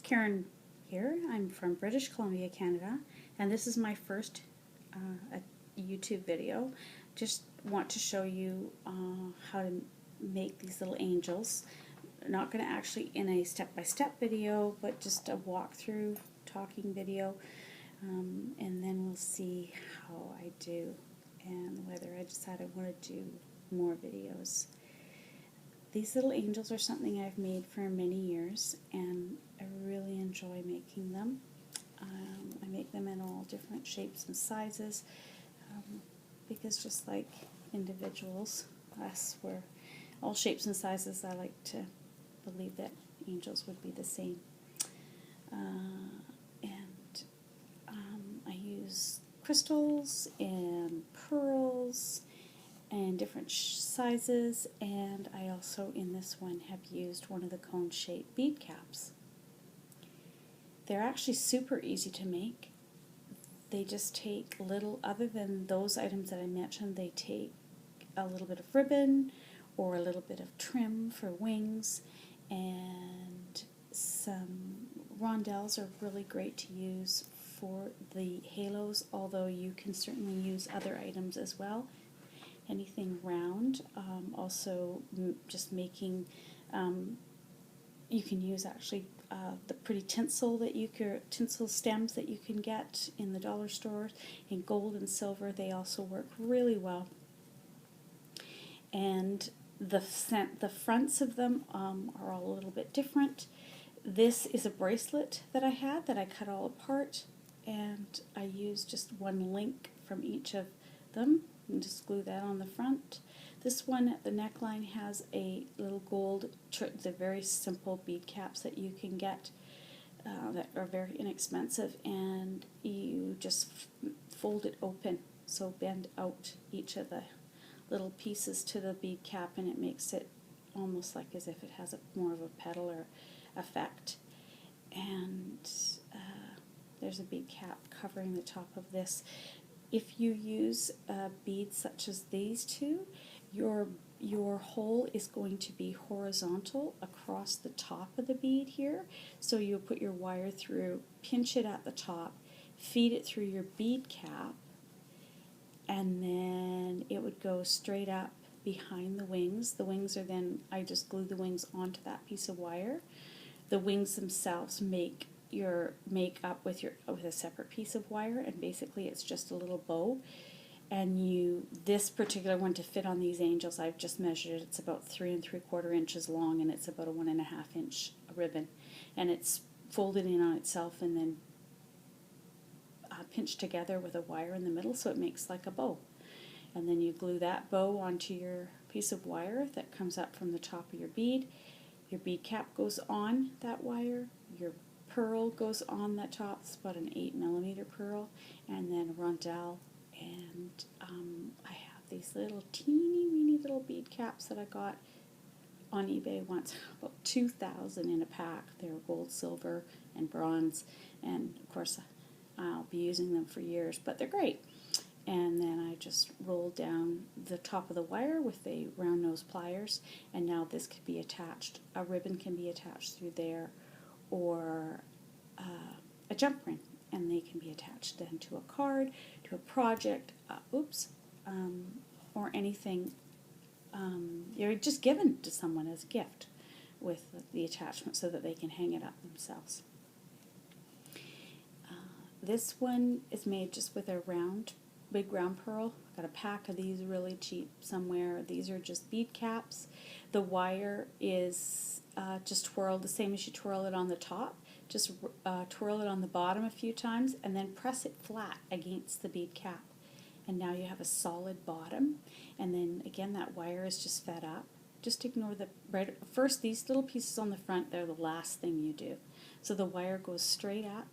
Karen here. I'm from British Columbia, Canada, and this is my first YouTube video. Just want to show you how to make these little angels. Not going to actually in a step-by-step video, but just a walkthrough talking video, and then we'll see how I do and whether I decide I want to do more videos. These little angels are something I've made for many years, and I really enjoy making them. I make them in all different shapes and sizes, because just like individuals, we're all shapes and sizes. I like to believe that angels would be the same. I use crystals and pearls and different sizes, and I also in this one have used one of the cone-shaped bead caps. They're actually super easy to make. They just take little, other than those items that I mentioned, they take a little bit of ribbon or a little bit of trim for wings, and some rondelles are really great to use for the halos, although you can certainly use other items as well. Anything round, also just making, you can use actually the pretty tinsel stems that you can get in the dollar stores in gold and silver. They also work really well, and the fronts of them are all a little bit different. This is a bracelet that I had that I cut all apart, and I used just one link from each of them and just glue that on the front. This one at the neckline has a little gold, the very simple bead caps that you can get that are very inexpensive, and you just fold it open, so bend out each of the little pieces to the bead cap, and it makes it almost like as if it has more of a petal or effect. And there's a bead cap covering the top of this. If you use beads such as these two, your hole is going to be horizontal across the top of the bead here. So you'll put your wire through, pinch it at the top, feed it through your bead cap, and then it would go straight up behind the wings. The wings are then, I just glue the wings onto that piece of wire. The wings themselves make up with a separate piece of wire, and basically it's just a little bow. And this particular one, to fit on these angels, I've just measured it. It's about 3 3/4 inches long, and it's about a 1.5 inch ribbon, and it's folded in on itself and then pinched together with a wire in the middle, so it makes like a bow. And then you glue that bow onto your piece of wire that comes up from the top of your bead. Your bead cap goes on that wire, your pearl goes on that top. It's about an 8mm pearl, and then a rondelle. And I have these little teeny weeny little bead caps that I got on eBay once, about 2,000 in a pack. They're gold, silver, and bronze, and of course I'll be using them for years, but they're great. And then I just rolled down the top of the wire with the round nose pliers, and now this could be attached. A ribbon can be attached through there, or a jump ring, and they can be attached then to a card, to a project, or anything you're just given to someone as a gift with the attachment so that they can hang it up themselves. This one is made just with a big round pearl. I got a pack of these really cheap somewhere. These are just bead caps. The wire is just twirled the same as you twirl it on the top. Just twirl it on the bottom a few times and then press it flat against the bead cap. And now you have a solid bottom. And then again, that wire is just fed up. Just ignore first these little pieces on the front, they're the last thing you do. So the wire goes straight up.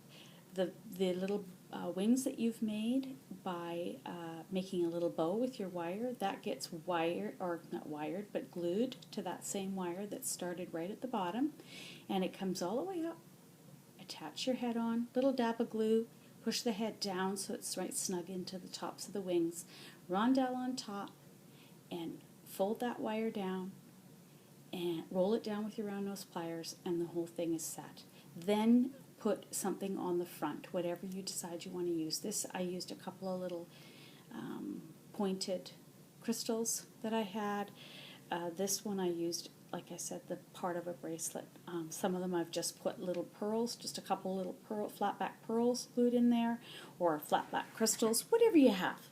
The little wings that you've made by making a little bow with your wire, that gets glued to that same wire that started right at the bottom, and it comes all the way up. Attach your head on, little dab of glue, push the head down so it's right snug into the tops of the wings, rondelle on top, and fold that wire down, and roll it down with your round nose pliers, and the whole thing is set. Then put something on the front, whatever you decide you want to use. This, I used a couple of little pointed crystals that I had. This one I used, like I said, the part of a bracelet. Some of them I've just put little pearls, just a couple little flat back pearls glued in there, or flat back crystals, whatever you have.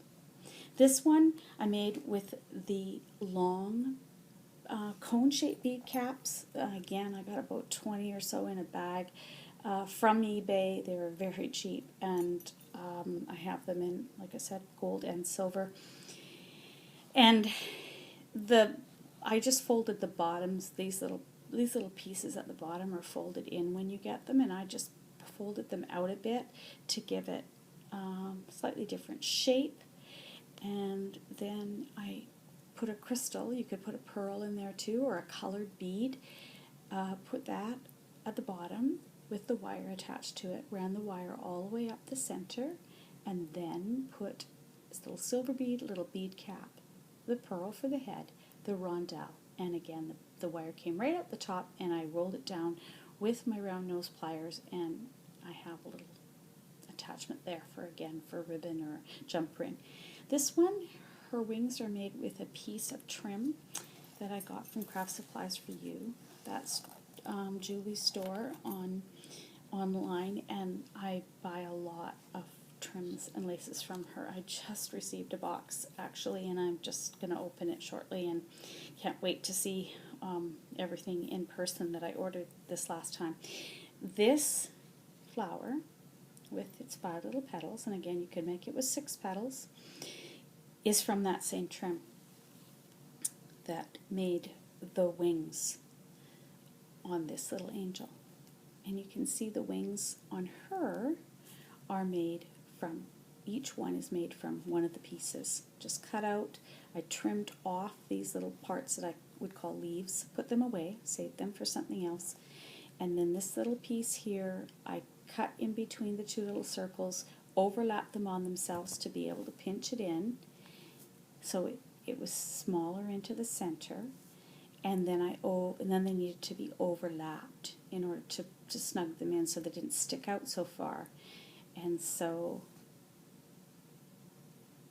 This one I made with the long cone-shaped bead caps. Again, I got about 20 or so in a bag from eBay. They were very cheap, and I have them in, like I said, gold and silver. And I just folded the bottoms. These little pieces at the bottom are folded in when you get them, and I just folded them out a bit to give it slightly different shape. And then I put a crystal. You could put a pearl in there too, or a colored bead. Put that at the bottom with the wire attached to it. Ran the wire all the way up the center, and then put this little silver bead, little bead cap, the pearl for the head, the rondelle, and again the wire came right up the top, and I rolled it down with my round nose pliers, and I have a little attachment there for ribbon or jump ring. This one, her wings are made with a piece of trim that I got from Craft Supplies for You. That's Julie's store online, and I buy a lot of trims and laces from her. I just received a box actually, and I'm just going to open it shortly, and can't wait to see everything in person that I ordered this last time. This flower with its 5 little petals, and again you could make it with 6 petals, is from that same trim that made the wings on this little angel. And you can see the wings on her are made from, each one is made from one of the pieces. Just cut out, I trimmed off these little parts that I would call leaves, put them away, saved them for something else. And then this little piece here, I cut in between the 2 little circles, overlap them on themselves to be able to pinch it in, so it was smaller into the center, and then they needed to be overlapped in order to snug them in so they didn't stick out so far. And so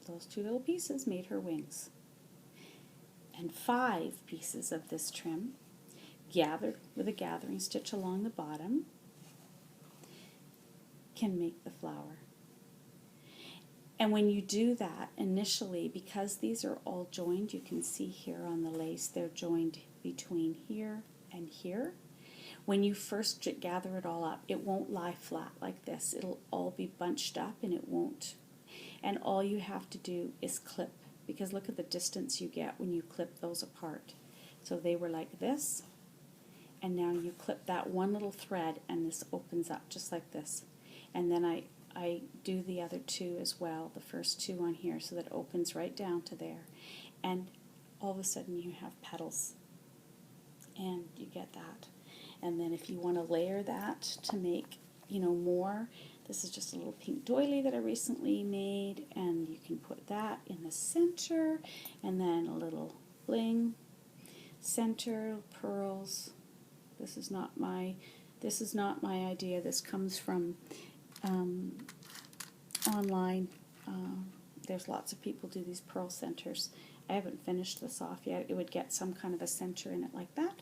those 2 little pieces made her wings. And 5 pieces of this trim, gathered with a gathering stitch along the bottom, can make the flower. And when you do that initially, because these are all joined, you can see here on the lace, they're joined between here and here. When you first gather it all up, it won't lie flat like this. It'll all be bunched up, and it won't. And all you have to do is clip, because look at the distance you get when you clip those apart. So they were like this, and now you clip that one little thread, and this opens up just like this. And then I do the other 2 as well, the first 2 on here, so that it opens right down to there. And all of a sudden you have petals, and you get that. And then if you want to layer that to make, more, this is just a little pink doily that I recently made, and you can put that in the center, and then a little bling, center, pearls. This is not my idea. This comes from online. There's lots of people do these pearl centers. I haven't finished this off yet. It would get some kind of a center in it like that.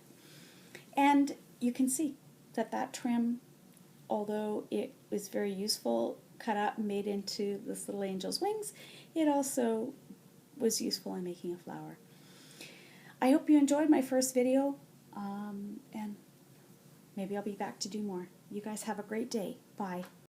And you can see that trim, although it was very useful, cut out and made into this little angel's wings, it also was useful in making a flower. I hope you enjoyed my first video, and maybe I'll be back to do more. You guys have a great day. Bye.